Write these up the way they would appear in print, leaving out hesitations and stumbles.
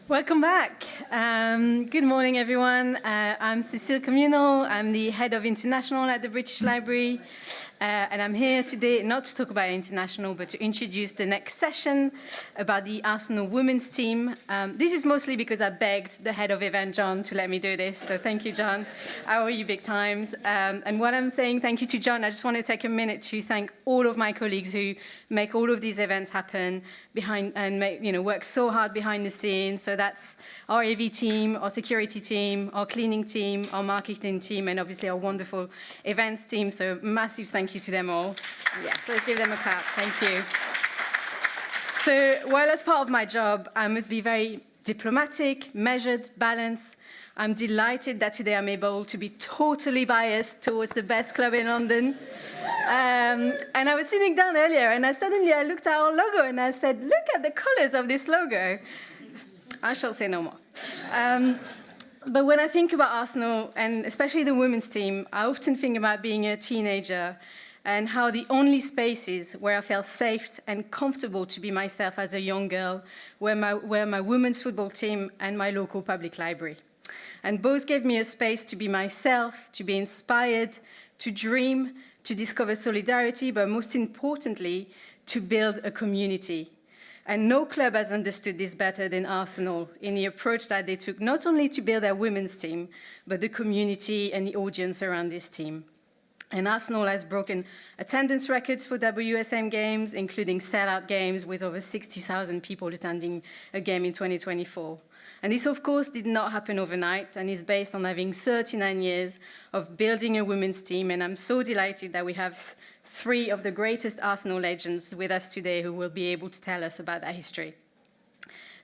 Welcome back. Good morning, everyone. I'm Cécile Communal. I'm the head of international at the British Library. And I'm here today not to talk about international, but to introduce the next session about the Arsenal women's team. This is mostly because I begged the head of event, John, to let me do this. So thank you, John. I owe you big times. And what I'm saying, thank you to John, I just want to take a minute to thank all of my colleagues who make all of these events happen behind and work so hard behind the scenes. So that's our AV team, our security team, our cleaning team, our marketing team, and obviously our wonderful events team. So massive thank you to them all. Yeah, so let's give them a clap. Thank you. So while as part of my job, I must be very diplomatic, measured, balanced. I'm delighted that today I'm able to be totally biased towards the best club in London. And I was sitting down earlier and I looked at our logo and I said, look at the colors of this logo. I shall say no more. But when I think about Arsenal, and especially the women's team, I often think about being a teenager and how the only spaces where I felt safe and comfortable to be myself as a young girl were my women's football team and my local public library. And both gave me a space to be myself, to be inspired, to dream, to discover solidarity, but most importantly, to build a community. And no club has understood this better than Arsenal in the approach that they took not only to build their women's team, but the community and the audience around this team. And Arsenal has broken attendance records for WSM games, including sellout games with over 60,000 people attending a game in 2024. And this, of course, did not happen overnight and is based on having 39 years of building a women's team. And I'm so delighted that we have three of the greatest Arsenal legends with us today who will be able to tell us about that history.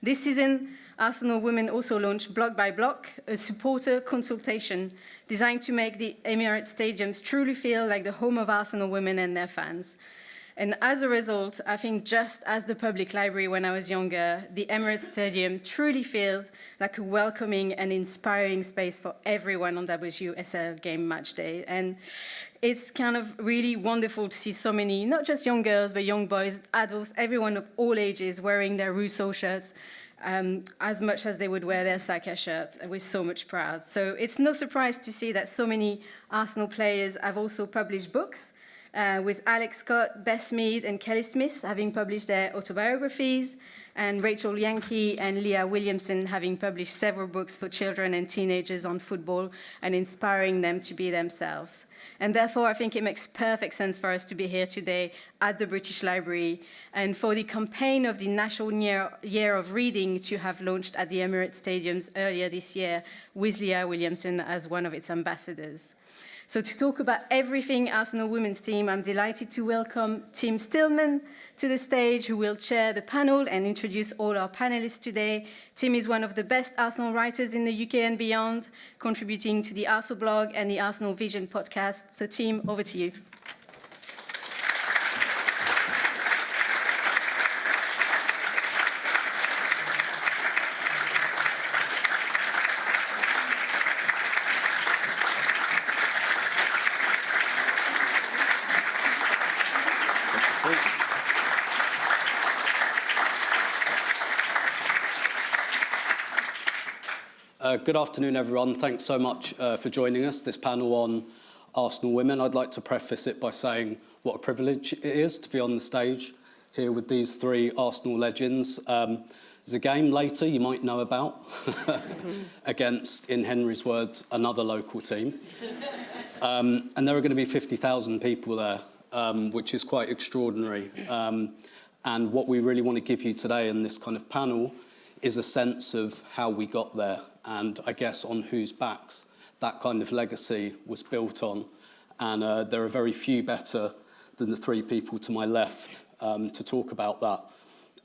This season, Arsenal Women also launched Block by Block, a supporter consultation designed to make the Emirates stadiums truly feel like the home of Arsenal women and their fans. And as a result, I think just as the public library when I was younger, the Emirates Stadium truly feels like a welcoming and inspiring space for everyone on WSL game match day. And it's kind of really wonderful to see so many, not just young girls, but young boys, adults, everyone of all ages wearing their Rousseau shirts as much as they would wear their Saka shirt with so much pride. So it's no surprise to see that so many Arsenal players have also published books, with Alex Scott, Beth Mead, and Kelly Smith having published their autobiographies, and Rachel Yankey and Leah Williamson having published several books for children and teenagers on football and inspiring them to be themselves. And therefore, I think it makes perfect sense for us to be here today at the British Library and for the campaign of the National Year of Reading to have launched at the Emirates Stadiums earlier this year with Leah Williamson as one of its ambassadors. So to talk about everything Arsenal women's team, I'm delighted to welcome Tim Stillman to the stage, who will chair the panel and introduce all our panelists today. Tim is one of the best Arsenal writers in the UK and beyond, contributing to the Arseblog and the Arsenal Vision podcast. So Tim, over to you. Good afternoon, everyone. Thanks so much for joining us, this panel on Arsenal Women. I'd like to preface it by saying what a privilege it is to be on the stage here with these three Arsenal legends. There's a game later you might know about against, in Henry's words, another local team. And there are going to be 50,000 people there, which is quite extraordinary. And what we really want to give you today in this kind of panel is a sense of how we got there, and I guess on whose backs that kind of legacy was built on. And there are very few better than the three people to my left to talk about that.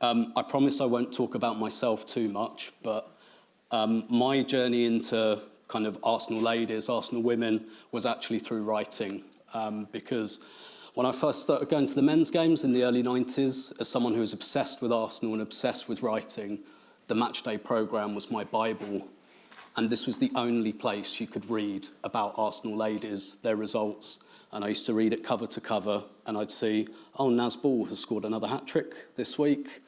I promise I won't talk about myself too much, but my journey into kind of Arsenal ladies, Arsenal women, was actually through writing, because when I first started going to the men's games in the early 90s, as someone who was obsessed with Arsenal and obsessed with writing, the matchday programme was my Bible. And this was the only place you could read about Arsenal ladies, their results. And I used to read it cover to cover, and I'd see, oh, Naz Ball has scored another hat-trick this week.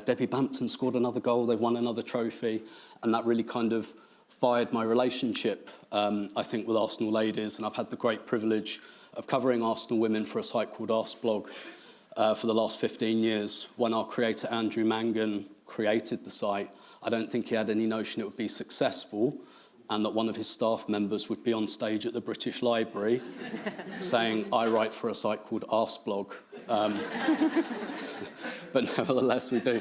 Debbie Bampton scored another goal, they won another trophy, and that really kind of fired my relationship, I think, with Arsenal ladies. And I've had the great privilege of covering Arsenal women for a site called Arseblog for the last 15 years. When our creator, Andrew Mangan, created the site, I don't think he had any notion it would be successful, and that one of his staff members would be on stage at the British Library saying, I write for a site called Arseblog. But nevertheless, we do.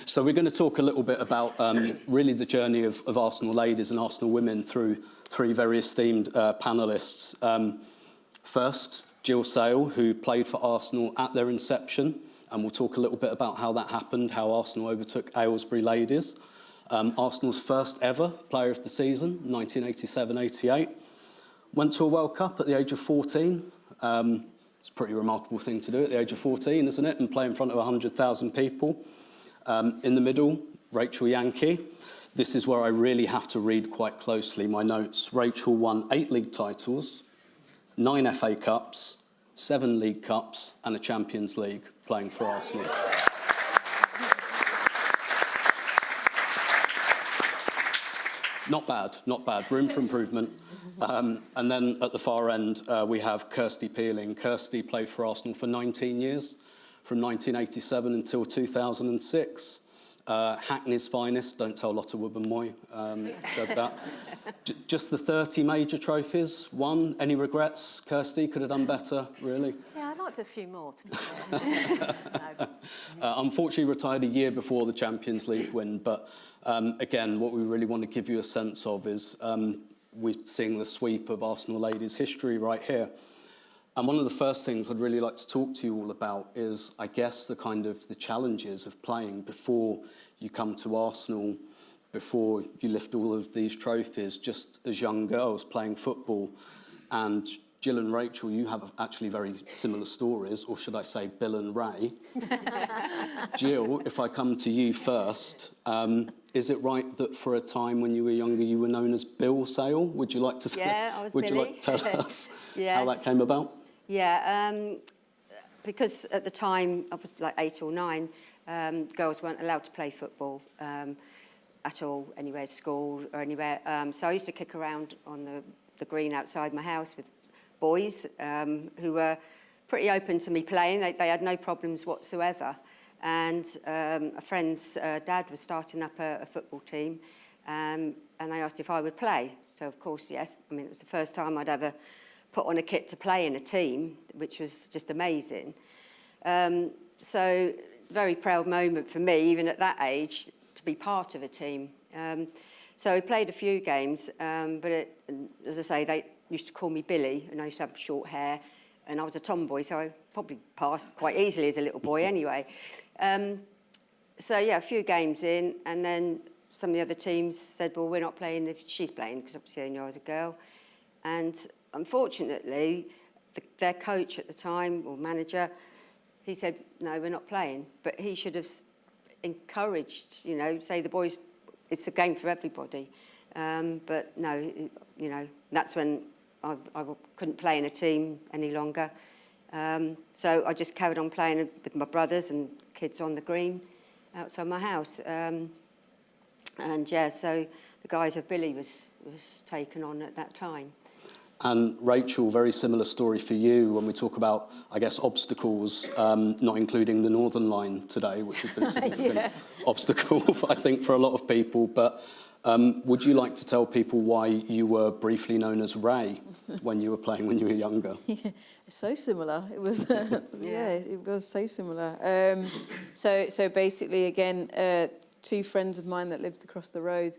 So we're going to talk a little bit about really the journey of Arsenal ladies and Arsenal women through three very esteemed panellists. First, Gill Sayell, who played for Arsenal at their inception, and we'll talk a little bit about how that happened, how Arsenal overtook Aylesbury ladies. Arsenal's first ever player of the season, 1987-88. Went to a World Cup at the age of 14. It's a pretty remarkable thing to do at the age of 14, isn't it? And play in front of 100,000 people. In the middle, Rachel Yankey. This is where I really have to read quite closely my notes. Rachel won 8 league titles, 9 FA Cups, 7 League Cups, and a Champions League playing for Arsenal. Not bad, not bad. Room for improvement. And then at the far end, we have Kirsty Pealling. Kirsty played for Arsenal for 19 years, from 1987 until 2006. Hackney's finest, don't tell Lotta Wubben-Moy, said that. Just the 30 major trophies won. Any regrets, Kirsty? Could have done better, really? Yeah, I'd liked a few more, to be fair. Unfortunately retired a year before the Champions League win, but again, what we really want to give you a sense of is we're seeing the sweep of Arsenal ladies' history right here. And one of the first things I'd really like to talk to you all about is, I guess, the challenges of playing before you come to Arsenal, before you lift all of these trophies, just as young girls playing football. And Gill and Rachel, you have actually very similar stories, or should I say Bill and Ray. Gill, if I come to you first, is it right that for a time when you were younger you were known as Gill Sayell? Would you like to I was would Billy. you like to tell us Yes. how that came about? Yeah, because at the time, I was like 8 or 9, girls weren't allowed to play football at all, anywhere, school or anywhere. So I used to kick around on the green outside my house with boys who were pretty open to me playing. They had no problems whatsoever. And a friend's dad was starting up a football team, and they asked if I would play. So, of course, yes. I mean, it was the first time I'd ever put on a kit to play in a team, which was just amazing. So, very proud moment for me, even at that age, to be part of a team. So we played a few games, but as I say, they used to call me Billy, and I used to have short hair, and I was a tomboy, so I probably passed quite easily as a little boy anyway. So, yeah, a few games in, and then some of the other teams said, well, we're not playing if she's playing, because obviously they knew I was a girl. And unfortunately, their coach at the time, or manager, he said, no, we're not playing. But he should have encouraged, say the boys, it's a game for everybody. But no, that's when I couldn't play in a team any longer. So I just carried on playing with my brothers and kids on the green outside my house. And yeah, so the guise of Billy was taken on at that time. And Rachel, very similar story for you when we talk about, I guess, obstacles, not including the Northern Line today, which has been a significant obstacle, I think, for a lot of people. But would you like to tell people why you were briefly known as Ray when you were playing when you were younger? Yeah, so similar. It was, it was so similar. So basically, again, 2 friends of mine that lived across the road,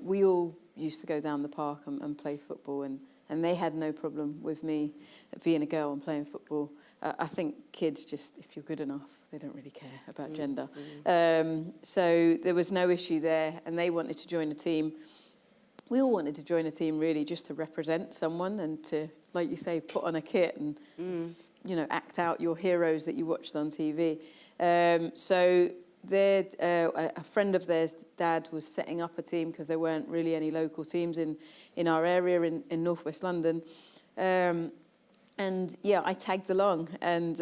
we all used to go down the park and play football, and they had no problem with me being a girl and playing football. I think kids just, if you're good enough, they don't really care about gender. So there was no issue there, and they wanted to join a team. We all wanted to join a team, really, just to represent someone and to, like you say, put on a kit and, act out your heroes that you watched on TV. So a friend of theirs' dad was setting up a team because there weren't really any local teams in our area in northwest London. And yeah, I tagged along, and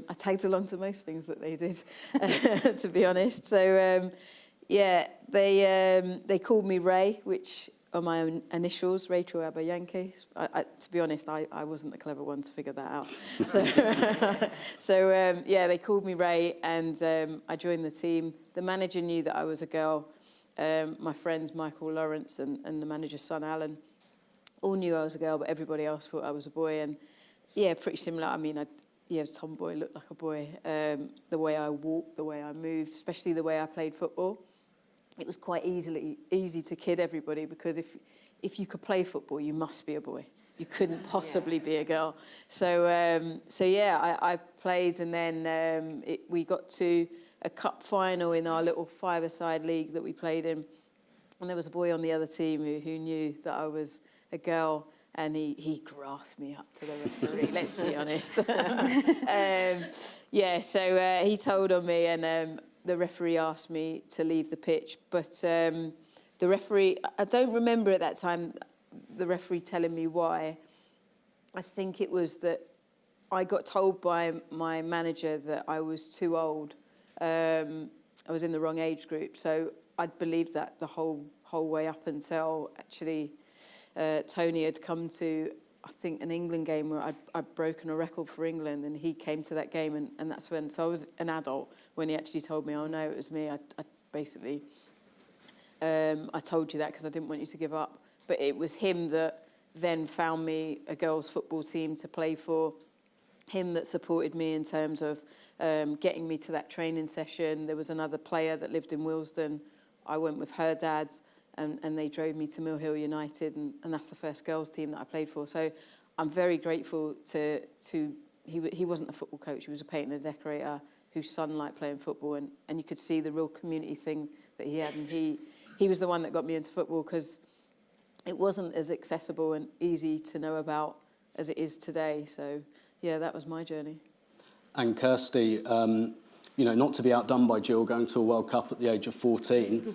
I tagged along to most things that they did, to be honest. So yeah, they called me Ray, which are my own initials, Rachel Yankey. To be honest, I wasn't the clever one to figure that out. So, yeah, they called me Ray, and I joined the team. The manager knew that I was a girl. My friends, Michael Lawrence and the manager's son, Alan, all knew I was a girl, but everybody else thought I was a boy. And yeah, pretty similar. I mean, tomboy, looked like a boy. The way I walked, the way I moved, especially the way I played football. It was quite easy to kid everybody, because if you could play football, you must be a boy. You couldn't possibly be a girl. So yeah, I played, and then we got to a cup final in our little five-a-side league that we played in, and there was a boy on the other team who knew that I was a girl, and he grasped me up to the referee. Let's be honest. So he told on me, and the referee asked me to leave the pitch, but the referee, I don't remember at that time the referee telling me why. I think it was that I got told by my manager that I was too old. I was in the wrong age group, so I'd believed that the whole way up until actually Tony had come to, I think, an England game where I'd broken a record for England, and he came to that game, and that's when, so I was an adult when he actually told me, oh no, it was me. I basically, I told you that because I didn't want you to give up. But it was him that then found me a girls' football team to play for, him that supported me in terms of getting me to that training session. There was another player that lived in Willesden. I went with her dad, and they drove me to Mill Hill United, and that's the first girls' team that I played for. So I'm very grateful to he wasn't a football coach, he was a painter and decorator whose son liked playing football, and you could see the real community thing that he had, and he was the one that got me into football, because it wasn't as accessible and easy to know about as it is today. So yeah, that was my journey. And Kirsty, not to be outdone by Gill, going to a World Cup at the age of 14,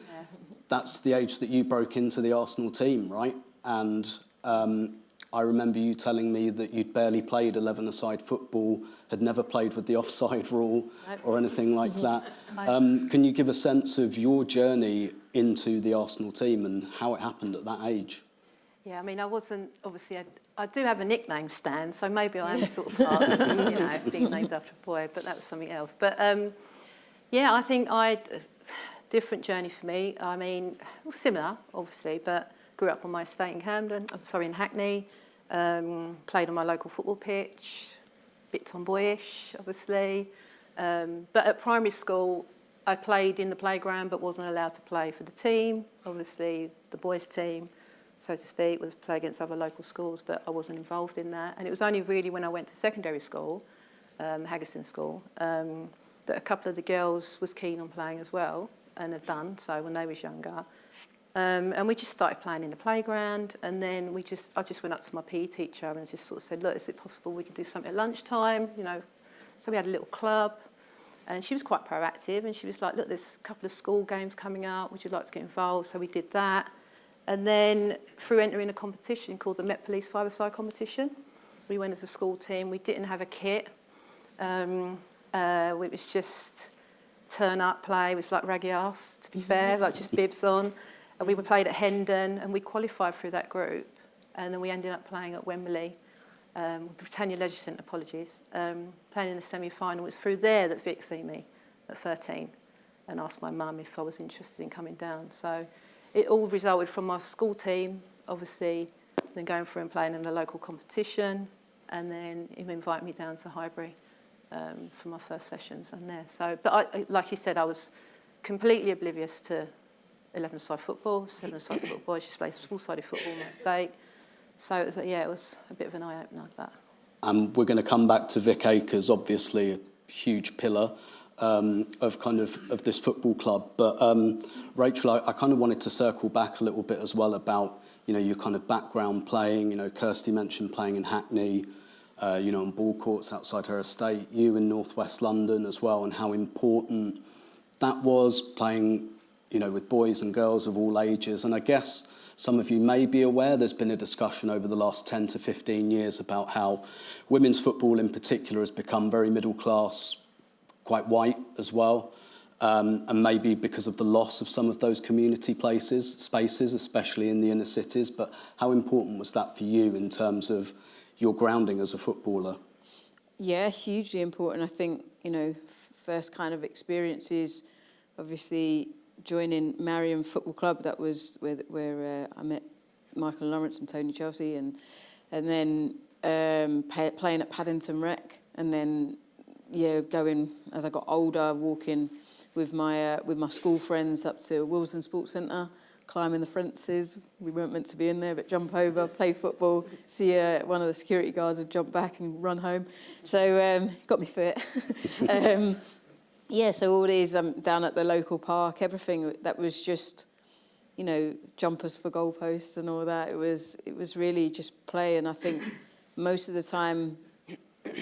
that's the age that you broke into the Arsenal team, right? And I remember you telling me that you'd barely played 11-a-side football, had never played with the offside rule or anything like that. Can you give a sense of your journey into the Arsenal team and how it happened at that age? Yeah, I mean, I wasn't, obviously, I do have a nickname, Stan, so maybe I am sort of part of, being named after a boy, but that was something else. But, I think different journey for me. I mean, similar, obviously, but grew up on my estate in in Hackney, played on my local football pitch, a bit tomboyish, obviously. But at primary school, I played in the playground but wasn't allowed to play for the team. Obviously, the boys' team, so to speak, was play against other local schools, but I wasn't involved in that. And it was only really when I went to secondary school, Haggerston School, that a couple of the girls was keen on playing as well, and have done so when they was younger. And we just started playing in the playground, and then I just went up to my PE teacher and just sort of said, look, is it possible we could do something at lunchtime? So we had a little club, and she was quite proactive, and she was like, look, there's a couple of school games coming up, would you like to get involved? So we did that. And then through entering a competition called the Met Police Five-a-Side competition, we went as a school team. We didn't have a kit. It was just turn up, play. It was like raggy arse, to be fair, like just bibs on. And we were played at Hendon, and we qualified through that group. And then we ended up playing at Wembley, Britannia Leisure Centre, apologies, playing in the semi-final. It was through there that Vic seen me at 13 and asked my mum if I was interested in coming down. So it all resulted from my school team, obviously, then going through and playing in the local competition, and then him invited me down to Highbury for my first sessions and there. So, but like you said, I was completely oblivious to 11-a-side football, 7-a-side football. I just played small-sided football in my estate. So it was a bit of an eye-opener. But We're going to come back to Vic Akers, obviously a huge pillar of this football club. But Rachel, I kind of wanted to circle back a little bit as well about your kind of background playing. Kirsty mentioned playing in Hackney, on ball courts outside her estate. You in North West London as well, and how important that was, playing with boys and girls of all ages. And I guess some of you may be aware there's been a discussion over the last 10 to 15 years about how women's football in particular has become very middle class, quite white as well. And maybe because of the loss of some of those community spaces, especially in the inner cities. But how important was that for you in terms of your grounding as a footballer? Yeah, hugely important. I think, first kind of experiences, obviously joining Marion Football Club, that was where I met Michael Lawrence and Tony Chelsea, and then playing at Paddington Rec, and then going as I got older, walking with my school friends up to Wilson Sports Centre, climbing the fences. We weren't meant to be in there, but jump over, play football, see one of the security guards would jump back and run home. So got me fit. So all these down at the local park, everything that was just, jumpers for goalposts and all that. It was really just play. And I think most of the time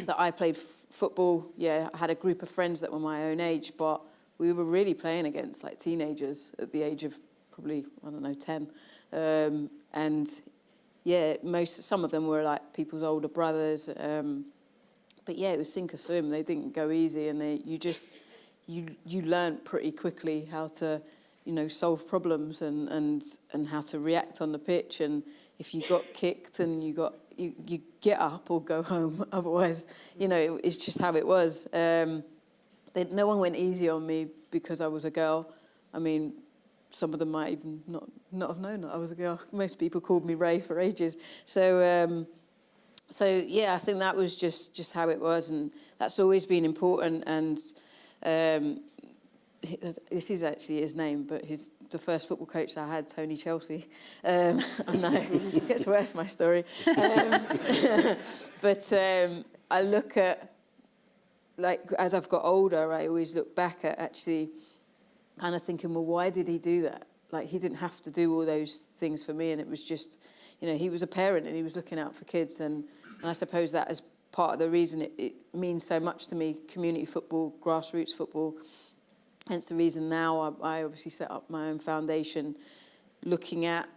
that I played football, I had a group of friends that were my own age, but we were really playing against like teenagers at the age of probably, 10. Some of them were like people's older brothers. But it was sink or swim. They didn't go easy, and you learnt pretty quickly how to, solve problems and how to react on the pitch. And if you got kicked and you get up or go home. Otherwise, it's just how it was. No one went easy on me because I was a girl. I mean, some of them might even not have known that I was a girl. Most people called me Ray for ages. So I think that was just how it was, and that's always been important. And this is actually his name, but the first football coach that I had, Tony Chelsea. I know, it gets worse, my story. But I look at, as I've got older, I always look back at actually kind of thinking, well, why did he do that? He didn't have to do all those things for me, and it was just, he was a parent and he was looking out for kids, and I suppose that is part of the reason it means so much to me, community football, grassroots football. Hence the reason now I obviously set up my own foundation, looking at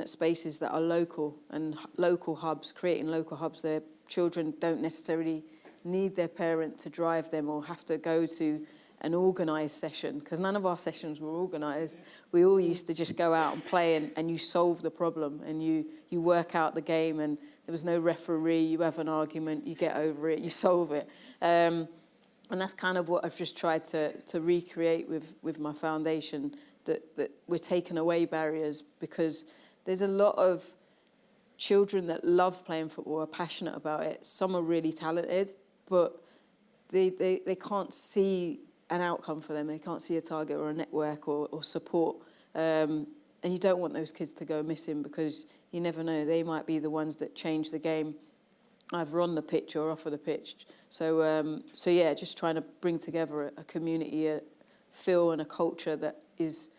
spaces that are local and local hubs, creating local hubs. Their children don't necessarily need their parent to drive them or have to go to an organised session, because none of our sessions were organised. We all used to just go out and play, and you solve the problem and you work out the game, and there was no referee. You have an argument, you get over it, you solve it. And that's kind of what I've just tried to recreate with my foundation, that we're taking away barriers, because there's a lot of children that love playing football, are passionate about it. Some are really talented, but they can't see an outcome for them. They can't see a target or a network or support. And you don't want those kids to go missing, because you never know. They might be the ones that change the game, either on the pitch or off of the pitch. So just trying to bring together a community, a feel and a culture that is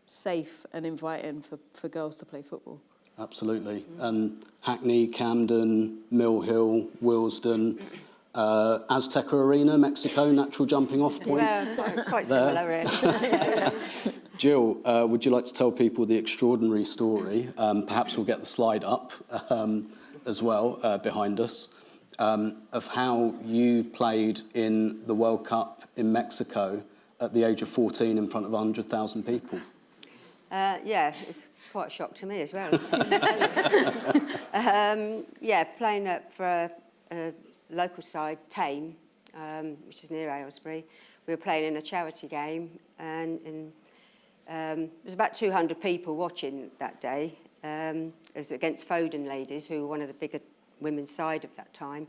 safe and inviting for girls to play football. Absolutely. And Hackney, Camden, Mill Hill, Willesden, Azteca Arena, Mexico, natural jumping off point. Yeah, quite similar, really. Gill, would you like to tell people the extraordinary story? Perhaps we'll get the slide up as well behind us, of how you played in the World Cup in Mexico at the age of 14 in front of 100,000 people. It's quite a shock to me as well. Playing for a local side, Tame, which is near Aylesbury. We were playing in a charity game, and there was about 200 people watching that day. It was against Foden ladies, who were one of the bigger women's side of that time.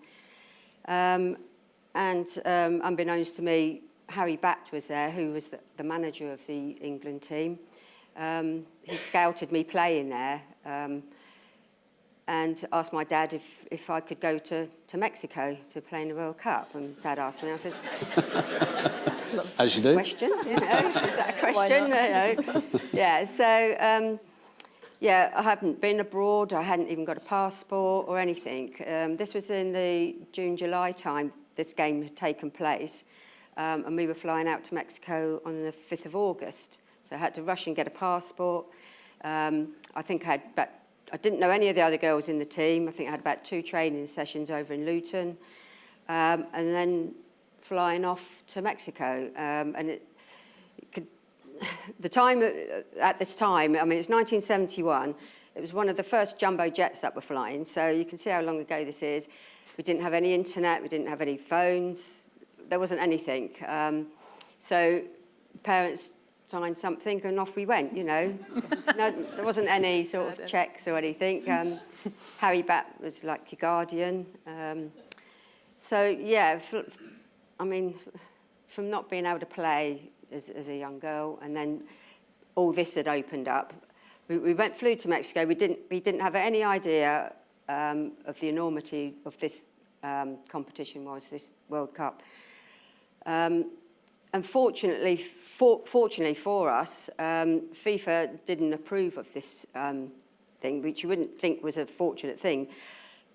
Unbeknownst to me, Harry Batt was there, who was the manager of the England team. He scouted me playing there, and asked my dad if I could go to Mexico to play in the World Cup. And Dad asked me, I said, as you do. Question, is that a question? I hadn't been abroad. I hadn't even got a passport or anything. This was in the June, July time. This game had taken place, and we were flying out to Mexico on the 5th of August. So I had to rush and get a passport. I think I didn't know any of the other girls in the team. I think I had about 2 training sessions over in Luton, and then flying off to Mexico. And at this time, I mean, it's 1971. It was one of the first jumbo jets that were flying, so you can see how long ago this is. We didn't have any internet, we didn't have any phones, there wasn't anything. So parents signed something and off we went, you know. There wasn't any sort of checks or anything. Harry Bat was like your guardian. So yeah, I mean, from not being able to play as a young girl, and then all this had opened up. We flew to Mexico. We didn't have any idea of the enormity of this competition this World Cup. And fortunately for us, FIFA didn't approve of this thing, which you wouldn't think was a fortunate thing.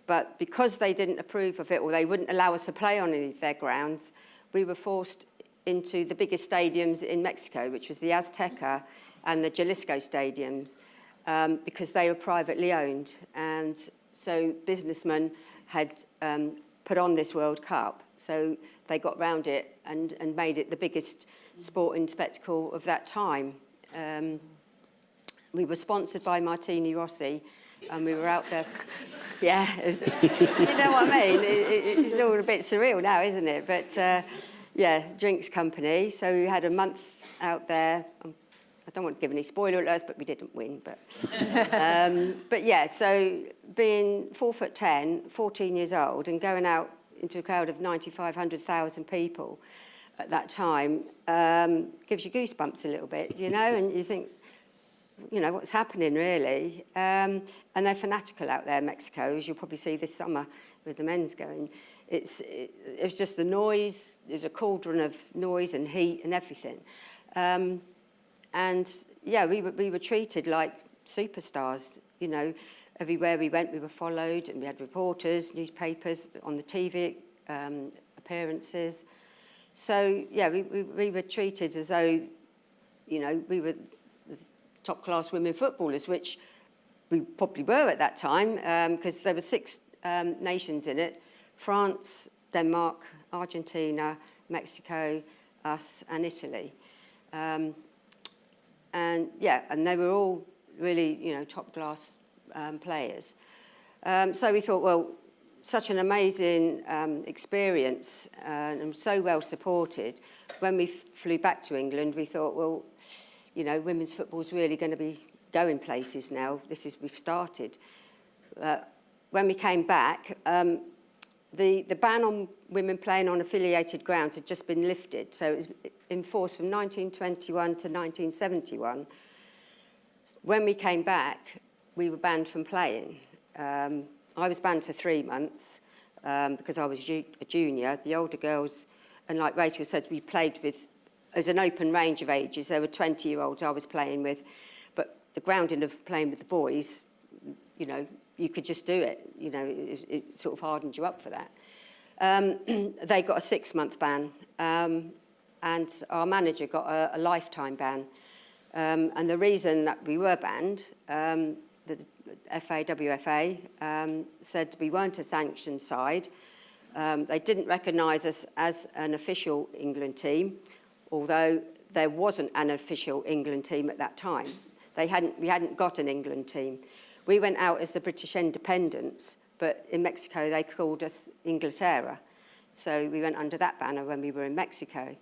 But because they didn't approve of it, or they wouldn't allow us to play on any of their grounds, we were forced into the biggest stadiums in Mexico, which was the Azteca and the Jalisco stadiums, because they were privately owned. And so businessmen had put on this World Cup. So they got round it and made it the biggest sporting spectacle of that time. We were sponsored by Martini Rossi, and we were out there. Yeah, you know what I mean? It's all a bit surreal now, isn't it? But yeah, drinks company. So we had a month out there. I don't want to give any spoiler alerts, but we didn't win. But yeah, so being 4'10", 14 years old, and going out into a crowd of 100,000 people at that time gives you goosebumps a little bit, you know, and you think, you know, what's happening really? And they're fanatical out there in Mexico, as you'll probably see this summer with the men's going. It's just the noise. There's a cauldron of noise and heat and everything. And yeah, we were treated like superstars, you know. Everywhere we went, we were followed, and we had reporters, newspapers, on the TV appearances. So yeah, we were treated as though, you know, we were top-class women footballers, which we probably were at that time, because there were 6 nations in it: France, Denmark, Argentina, Mexico, us, and Italy. And yeah, and they were all really, you know, top-class players. So we thought, well, such an amazing experience and so well supported. When we flew back to England, we thought, well, you know, women's football's really going to be going places now. We've started. When we came back, the ban on women playing on affiliated grounds had just been lifted, so it was in force from 1921 to 1971. When we came back, we were banned from playing. I was banned for 3 months because I was a junior. The older girls, and like Rachel said, we played with, as an open range of ages. There were 20-year-olds I was playing with, but the grounding of playing with the boys, you know, you could just do it. You know, it sort of hardened you up for that. They got a 6-month ban, and our manager got a lifetime ban. And the reason that we were banned, the FAWFA said we weren't a sanctioned side. They didn't recognise us as an official England team, although there wasn't an official England team at that time. We hadn't got an England team. We went out as the British Independents, but in Mexico they called us Inglaterra. So we went under that banner when we were in Mexico.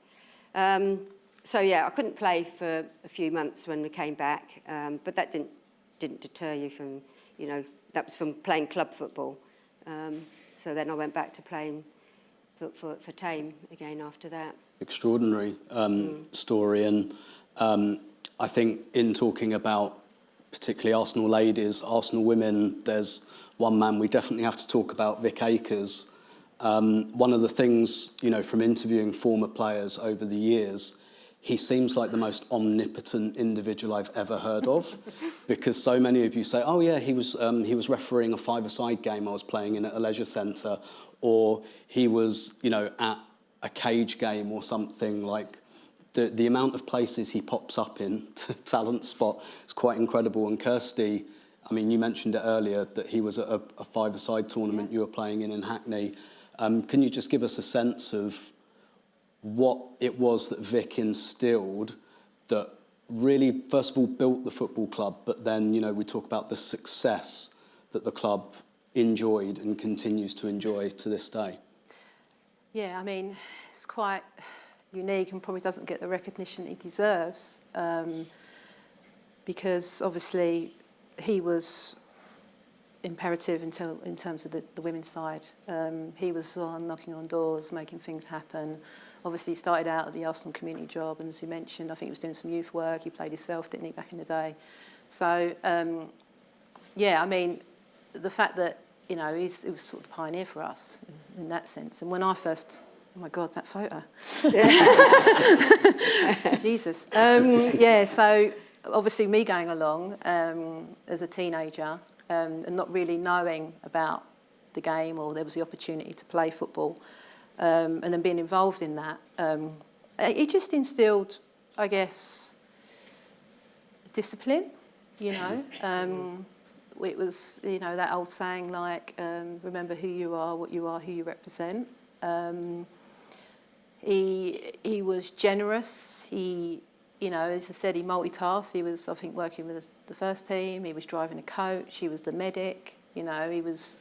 So yeah, I couldn't play for a few months when we came back, but that didn't deter you from, you know, that was from playing club football. So then I went back to playing for Tame again after that. Extraordinary story, and I think in talking about particularly Arsenal ladies, Arsenal women, there's one man we definitely have to talk about, Vic Akers. One of the things, you know, from interviewing former players over the years, he seems like the most omnipotent individual I've ever heard of, because so many of you say, oh yeah, he was refereeing a five-a-side game I was playing in at a leisure centre, or he was, you know, at a cage game or something, like the amount of places he pops up in talent spot is quite incredible. And Kirsty, I mean, you mentioned it earlier that he was at a five-a-side tournament you were playing in Hackney. Can you just give us a sense of what it was that Vic instilled that really, first of all, built the football club, but then, you know, we talk about the success that the club enjoyed and continues to enjoy to this day? Yeah, I mean, it's quite unique and probably doesn't get the recognition he deserves, because obviously he was imperative in terms of the women's side. He was knocking on doors, making things happen. Obviously, he started out at the Arsenal community job, and as you mentioned, I think he was doing some youth work. He played himself, didn't he, back in the day? So, yeah, I mean, the fact that, you know, he was sort of the pioneer for us in that sense. And when I first, oh my God, that photo. Jesus. Yeah, so obviously me going along as a teenager and not really knowing about the game, or there was the opportunity to play football, and then being involved in that, it just instilled, I guess, discipline, you know. It was, you know, that old saying like, remember who you are, who you represent. He was generous. He, you know, as I said, he multitasked. He was, I think, working with the first team. He was driving a coach. He was the medic. You know, he was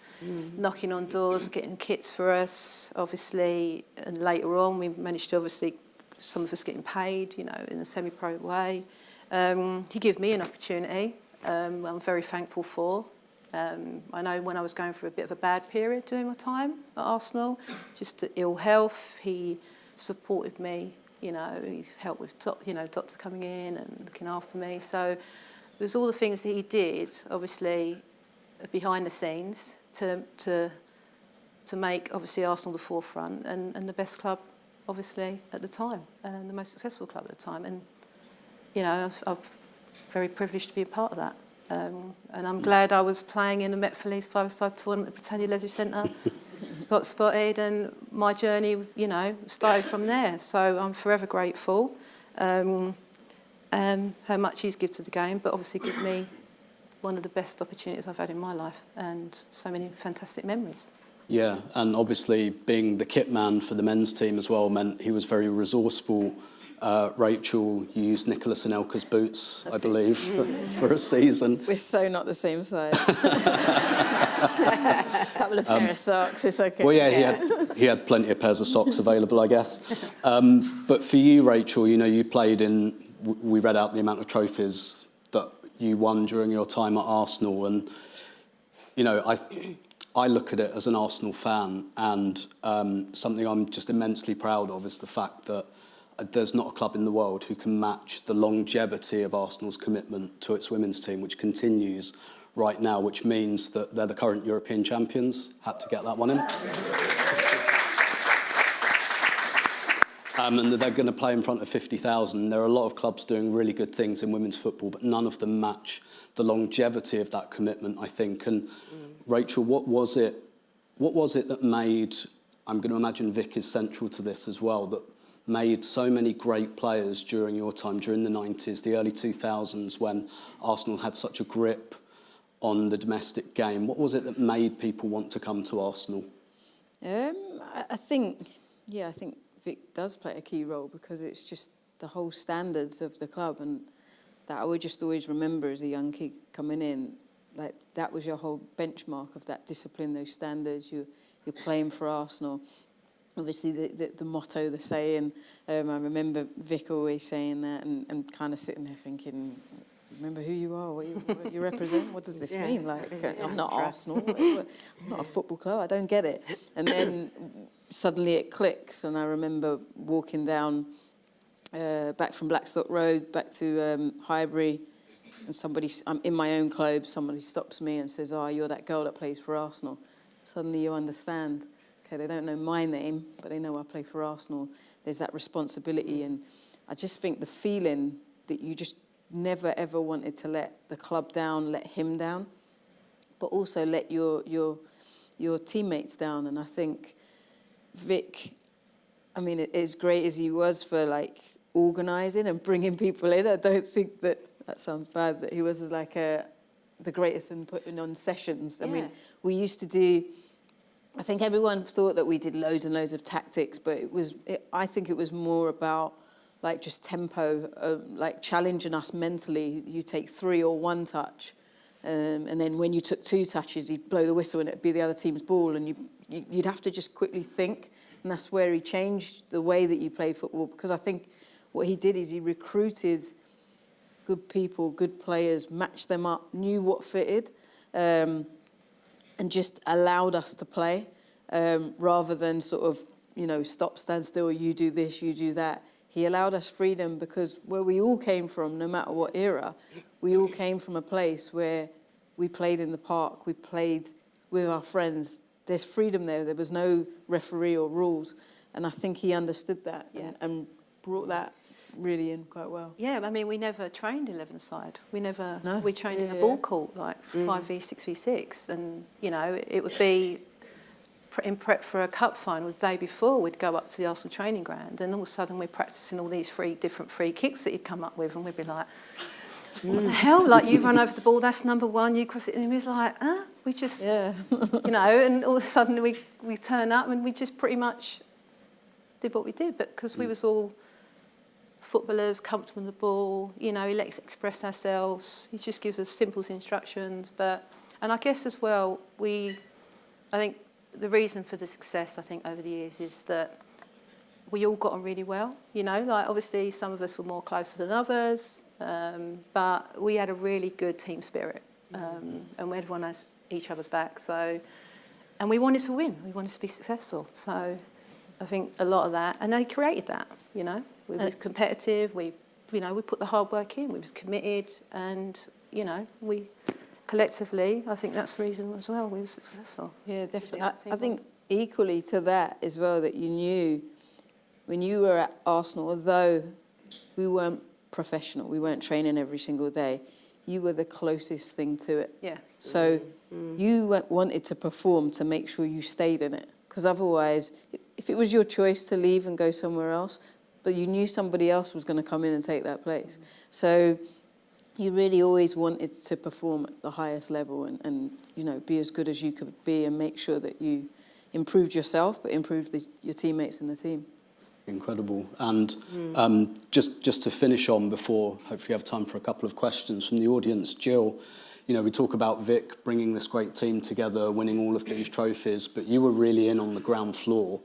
knocking on doors, getting kits for us, obviously. And later on, we managed to, obviously, some of us getting paid, you know, in a semi-pro way. He gave me an opportunity. I'm very thankful for. I know when I was going through a bit of a bad period during my time at Arsenal, just ill health, he supported me. You know, he helped with, doctor coming in and looking after me. So it was all the things that he did, obviously, behind the scenes to make, obviously, Arsenal the forefront and the best club, obviously, at the time, and the most successful club at the time. And, you know, I'm very privileged to be a part of that. And I'm glad I was playing in the Met Police five-a-side tournament at Britannia Leisure Centre, got spotted, and my journey, you know, started from there. So I'm forever grateful how much he's given to the game, but obviously give me one of the best opportunities I've had in my life, and so many fantastic memories. Yeah, and obviously being the kit man for the men's team as well meant he was very resourceful. Rachel, you used Nicholas Anelka's boots, I believe, for a season. We're so not the same size. Couple of pair of socks, it's okay. Well, yeah, he had plenty of pairs of socks available, I guess. But for you, Rachel, you know, you played in, we read out the amount of trophies that you won during your time at Arsenal, and, you know, I look at it as an Arsenal fan, and something I'm just immensely proud of is the fact that there's not a club in the world who can match the longevity of Arsenal's commitment to its women's team, which continues right now, which means that they're the current European champions. Had to get that one in. And they're going to play in front of 50,000. There are a lot of clubs doing really good things in women's football, but none of them match the longevity of that commitment, I think. And Rachel, what was it that made, I'm going to imagine Vic is central to this as well, that made so many great players during your time, during the 90s, the early 2000s, when Arsenal had such a grip on the domestic game? What was it that made people want to come to Arsenal? I think Vic does play a key role, because it's just the whole standards of the club, and that I would just always remember as a young kid coming in, like that was your whole benchmark of that discipline, those standards. You're playing for Arsenal. Obviously, the motto, the saying, I remember Vic always saying that, and kind of sitting there thinking, remember who you are, what you represent, what does this mean? Like, I'm not Arsenal, I'm not a football club, I don't get it. And then suddenly it clicks, and I remember walking down back from Blackstock Road, back to Highbury, and I'm in my own clothes, somebody stops me and says, "Oh, you're that girl that plays for Arsenal." Suddenly you understand. Okay, they don't know my name, but they know I play for Arsenal. There's that responsibility, and I just think the feeling that you just never ever wanted to let the club down, let him down, but also let your teammates down. And I think Vic, I mean, as great as he was for like organising and bringing people in. I don't think that sounds bad, that he was like the greatest in putting on sessions. I mean, we used to do, I think everyone thought that we did loads and loads of tactics, but I think it was more about like just tempo, like challenging us mentally. You take 3 or 1 touch, and then when you took 2 touches, you'd blow the whistle and it'd be the other team's ball, and you'd have to just quickly think. And that's where he changed the way that you play football, because I think what he did is he recruited good people, good players, matched them up, knew what fitted, and just allowed us to play, rather than sort of, stop, stand still, you do this, you do that. He allowed us freedom, because where we all came from, no matter what era, we all came from a place where we played in the park, we played with our friends. There's freedom there. There was no referee or rules. And I think he understood that and brought that really in quite well. Yeah, I mean, we never trained 11-a-side. No. We trained in a ball court, like 5v, 6v6. And, it would be in prep for a cup final the day before, we'd go up to the Arsenal training ground, and all of a sudden we're practising all these different free kicks that he'd come up with, and we'd be like, what the hell? Like, you run over the ball, that's number 1, you cross it, and he was like, we just, and all of a sudden we turn up and we just pretty much did what we did, but because we was all footballers, comfortable on the ball, he lets us express ourselves, he just gives us simple instructions, and I guess as well, I think the reason for the success, I think, over the years is that we all got on really well, like obviously some of us were more closer than others, but we had a really good team spirit, and everyone has each other's back, and we wanted to win, we wanted to be successful, so I think a lot of that, and they created that, we were competitive, we put the hard work in, we was committed, and, we collectively, I think that's the reason as well, we were successful. Yeah, definitely. I think equally to that as well, that you knew when you were at Arsenal, although we weren't professional, we weren't training every single day, you were the closest thing to it. Yeah. So you wanted to perform to make sure you stayed in it, because otherwise, if it was your choice to leave and go somewhere else, but you knew somebody else was going to come in and take that place. So you really always wanted to perform at the highest level and be as good as you could be, and make sure that you improved yourself, but improved your teammates in the team. Incredible. And just to finish on, before hopefully you have time for a couple of questions from the audience, Gill, we talk about Vic bringing this great team together, winning all of these trophies, but you were really in on the ground floor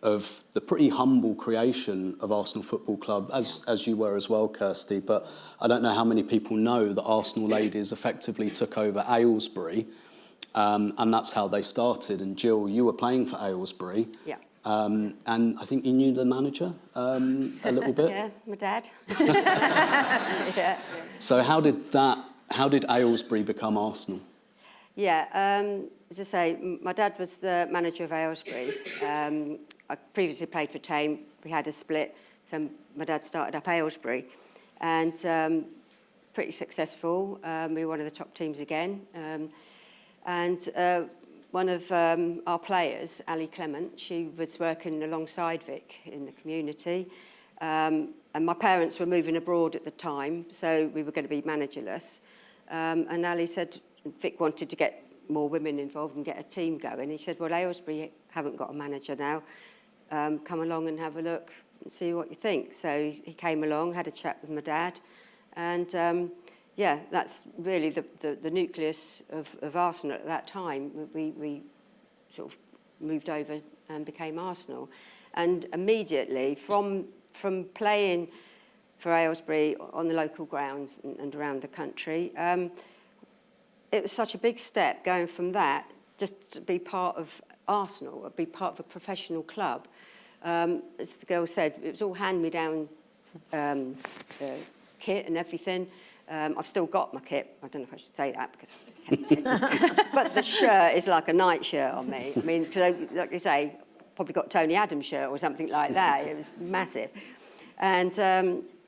of the pretty humble creation of Arsenal Football Club, as you were as well, Kirsty. But I don't know how many people know that Arsenal ladies effectively took over Aylesbury, and that's how they started. And Gill, you were playing for Aylesbury. Yeah. And I think you knew the manager a little bit. Yeah, my dad. Yeah. So how did Aylesbury become Arsenal? Yeah, as I say, my dad was the manager of Aylesbury. I previously played for Tame. We had a split, so my dad started up Aylesbury, and pretty successful. We were one of the top teams again, and one of our players, Ali Clement, she was working alongside Vic in the community, and my parents were moving abroad at the time, so we were going to be managerless. And Ali said Vic wanted to get more women involved and get a team going. He said, well, Aylesbury haven't got a manager now. Come along and have a look and see what you think. So he came along, had a chat with my dad, and that's really the nucleus of Arsenal at that time. We sort of moved over and became Arsenal. And immediately, from playing for Aylesbury on the local grounds and around the country, it was such a big step going from that just to be part of Arsenal, or be part of a professional club. As the girl said, it was all hand-me-down kit and everything. I've still got my kit. I don't know if I should say that because I kept it. But the shirt is like a night shirt on me. I mean, because like you say, probably got Tony Adams' shirt or something like that. It was massive. And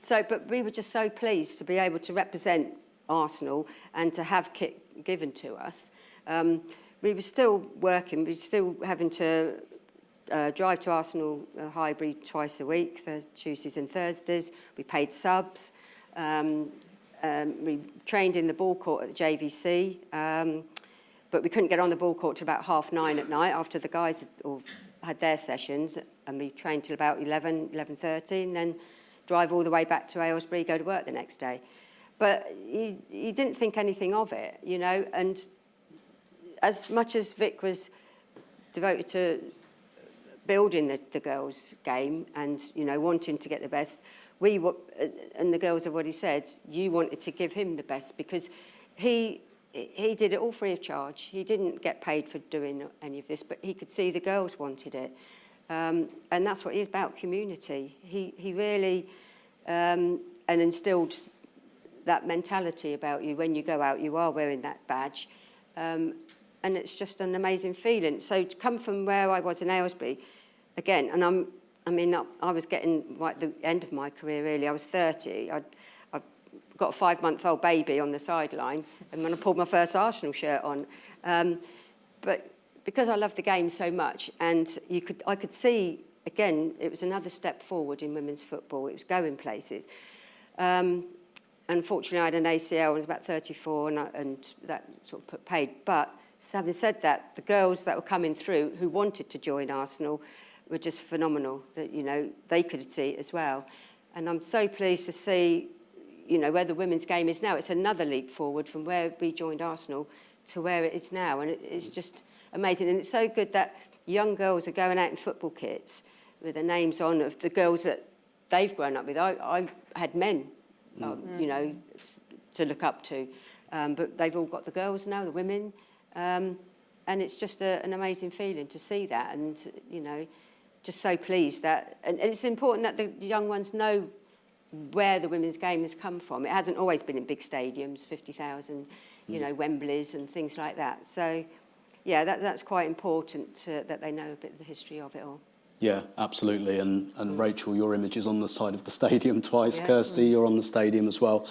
but we were just so pleased to be able to represent Arsenal and to have kit given to us. We were still working. We were still having to drive to Arsenal Highbury twice a week, so Tuesdays and Thursdays. We paid subs. We trained in the ball court at the JVC, but we couldn't get on the ball court till about 9:30 at night after the guys had their sessions, and we trained till about 11:30, and then drive all the way back to Aylesbury, go to work the next day. But he didn't think anything of it, you know, and as much as Vic was devoted to building the girls' game and, you know, wanting to get the best, we were, and the girls have already said, you wanted to give him the best because he did it all free of charge. He didn't get paid for doing any of this, but he could see the girls wanted it. And that's what he's about, community. He really and instilled that mentality about you. When you go out, you are wearing that badge. And it's just an amazing feeling. So to come from where I was in Aylesbury, again, and I was getting right at the end of my career, really. I was 30. I've got a 5-month-old baby on the sideline, and when I pulled my first Arsenal shirt on. But because I loved the game so much, and I could see, again, it was another step forward in women's football. It was going places. Unfortunately, I had an ACL. I was about 34, and that sort of paid. But having said that, the girls that were coming through who wanted to join Arsenal were just phenomenal. That, you know, they could see it as well. And I'm so pleased to see, you know, where the women's game is now. It's another leap forward from where we joined Arsenal to where it is now, and it's just amazing. And it's so good that young girls are going out in football kits with their names on of the girls that they've grown up with. I had men, you know, to look up to, but they've all got the girls now, the women, and it's just an amazing feeling to see that, and, you know, just so pleased that, and it's important that the young ones know where the women's game has come from. It hasn't always been in big stadiums, 50,000, you know, Wembleys and things like that. So, yeah, that's quite important that they know a bit of the history of it all. Yeah, absolutely. And Rachel, your image is on the side of the stadium twice. Yeah. Kirsty, you're on the stadium as well.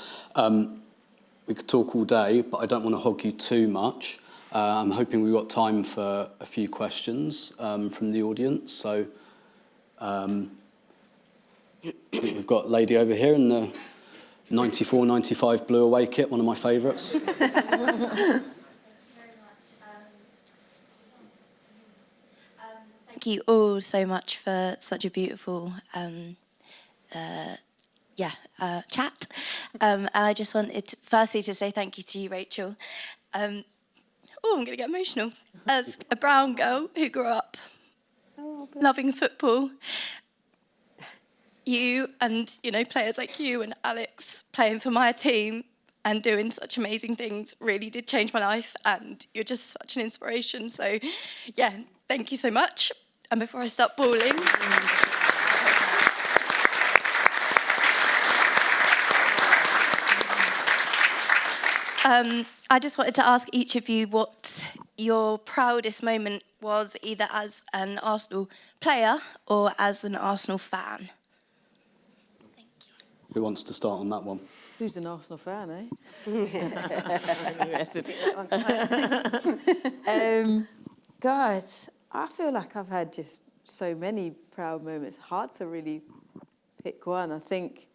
We could talk all day, but I don't want to hog you too much. I'm hoping we've got time for a few questions from the audience. So I think we've got a lady over here in the 94-95 blue away kit, one of my favourites. Thank you all so much for such a beautiful chat. And I just wanted firstly to say thank you to you, Rachel. I'm going to get emotional. As a brown girl who grew up loving football, you and, you know, players like you and Alex playing for my team and doing such amazing things really did change my life, and you're just such an inspiration. So, yeah, thank you so much. And before I start bawling... I just wanted to ask each of you what your proudest moment was, either as an Arsenal player or as an Arsenal fan. Thank you. Who wants to start on that one? Who's an Arsenal fan, eh? God, I feel like I've had just so many proud moments. Hard to really pick one. I think,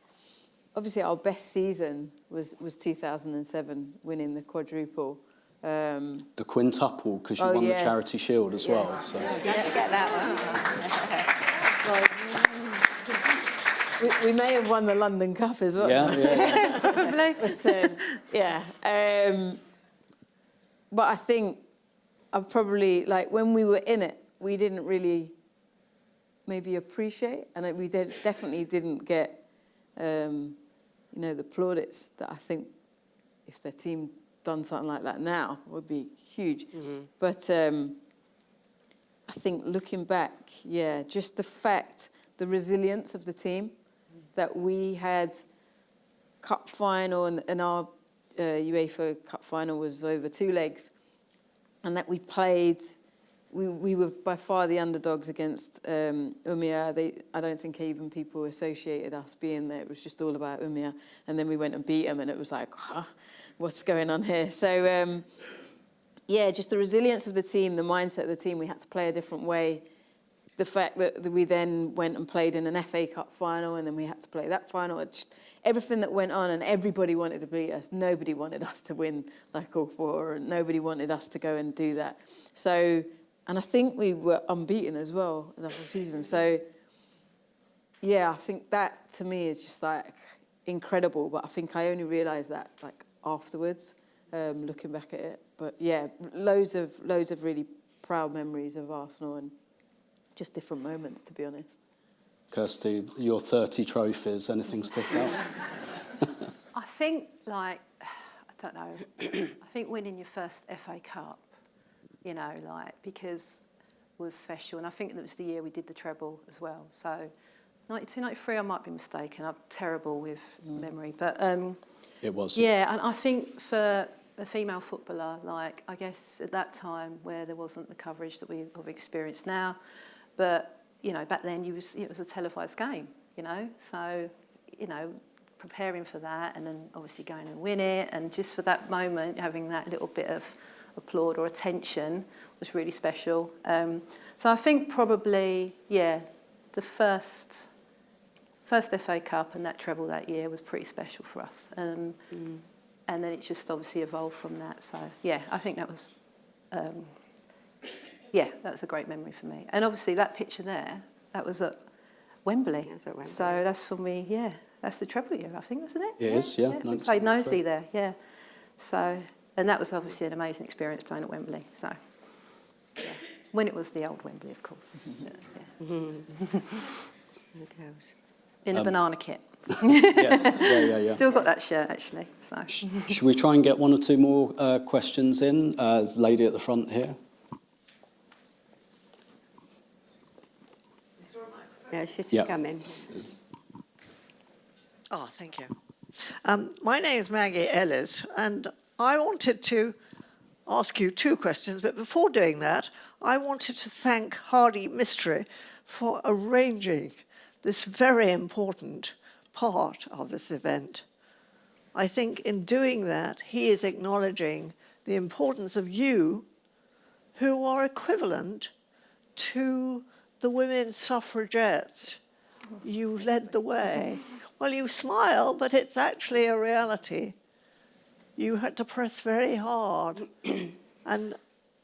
obviously, our best season was 2007, winning the quadruple. The quintuple, because you won the Charity Shield as well. So. How'd you get that one? We may have won the London Cup as well. Yeah. Probably. But, but I think I probably, like, when we were in it, we didn't really maybe appreciate, and we definitely didn't get, you know, the plaudits that I think if their team done something like that now would be huge. Mm-hmm. But I think looking back, just the fact, the resilience of the team, that we had cup final, and our UEFA Cup final was over 2 legs, and that we played, we were by far the underdogs against Umia. I don't think even people associated us being there. It was just all about Umia. And then we went and beat them, and it was like, what's going on here? So, just the resilience of the team, the mindset of the team. We had to play a different way. the fact that we then went and played in an FA Cup final, and then we had to play that final. Just everything that went on, and everybody wanted to beat us. Nobody wanted us to win like all four, and nobody wanted us to go and do that. So, and I think we were unbeaten as well the whole season. So, yeah, I think that to me is just like incredible. But I think I only realised that like afterwards, looking back at it. But yeah, loads of really proud memories of Arsenal and just different moments, to be honest. Kirsty, your 30 trophies, anything stick out? I think, like, I don't know, I think winning your first FA Cup, you know, like, because was special. And I think that was the year we did the treble as well. So 92, 93, I might be mistaken. I'm terrible with memory. But it was. Yeah, and I think for a female footballer, like, I guess at that time where there wasn't the coverage that we've experienced now, but, you know, back then it was a televised game, you know, so, you know, preparing for that and then obviously going and win it, and just for that moment having that little bit of applaud or attention was really special. So I think probably, yeah, the first FA Cup and that treble that year was pretty special for us. And then it just obviously evolved from that. So, yeah, I think that was... yeah, that's a great memory for me. And obviously that picture there, that was at Wembley. Yeah, it was at Wembley. So that's when we, yeah, that's the treble year, I think, wasn't it? It is, yeah. We played Knowsley there, yeah. So, and that was obviously an amazing experience playing at Wembley. So, yeah. When it was the old Wembley, of course. Yeah. In the banana kit. Yes, yeah. Still got that shirt, actually. So. Should we try and get one or two more questions in? There's a lady at the front here. Yeah, she's just come in. Oh, thank you. My name is Maggie Ellis, and I wanted to ask you two questions, but before doing that, I wanted to thank Harshad Mistry for arranging this very important part of this event. I think in doing that, he is acknowledging the importance of you, who are equivalent to the women suffragettes. You led the way. Well, you smile, but it's actually a reality. You had to press very hard. And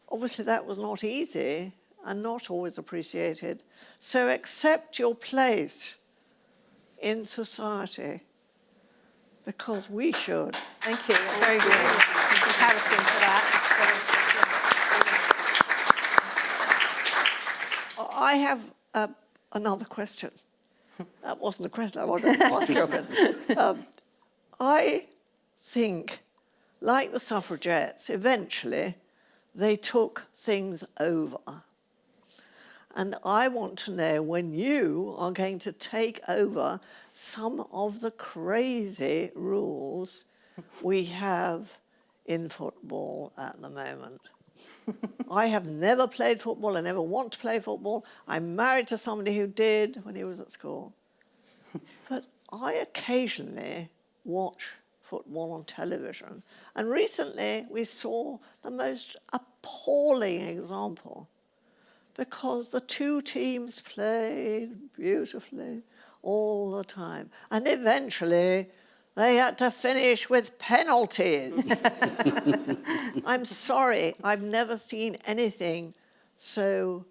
obviously that was not easy and not always appreciated. So accept your place in society, because we should. Thank you. That's very good. Thank you, Harrison, for that. I have another question. That wasn't a question I wanted to ask you. I think, like the suffragettes, eventually they took things over. And I want to know when you are going to take over some of the crazy rules we have in football at the moment. I have never played football. I never want to play football. I'm married to somebody who did when he was at school. But I occasionally watch football on television. And recently we saw the most appalling example, because the two teams played beautifully all the time. And eventually they had to finish with penalties. I'm sorry, I've never seen anything so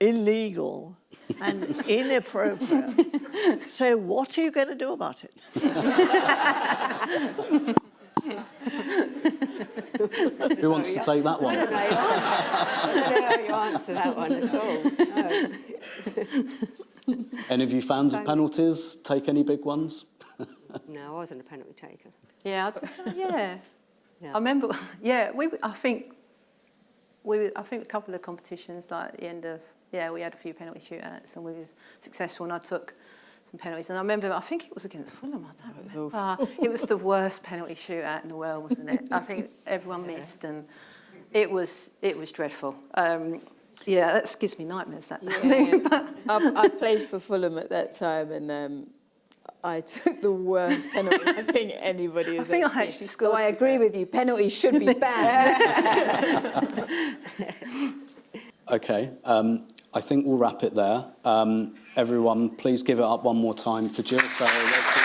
illegal and inappropriate. So what are you going to do about it? Who wants to take that one? I don't know how you answer that one at all. No. Any of you fans of penalties? Take any big ones? No, I wasn't a penalty taker. Yeah, yeah. Yeah. I remember. Yeah, I think a couple of competitions, like at the end of, we had a few penalty shootouts and we was successful, and I took some penalties. And I remember, I think it was against Fulham. I don't remember. It was the worst penalty shootout in the world, wasn't it? I think everyone missed, and it was dreadful. Yeah, that gives me nightmares. That. Yeah. I played for Fulham at that time, and I took the worst penalty I think anybody has ever seen. Actually scored. So I agree with you. Penalties should be banned. Okay. I think we'll wrap it there. Everyone, please give it up one more time for Gill Sayell.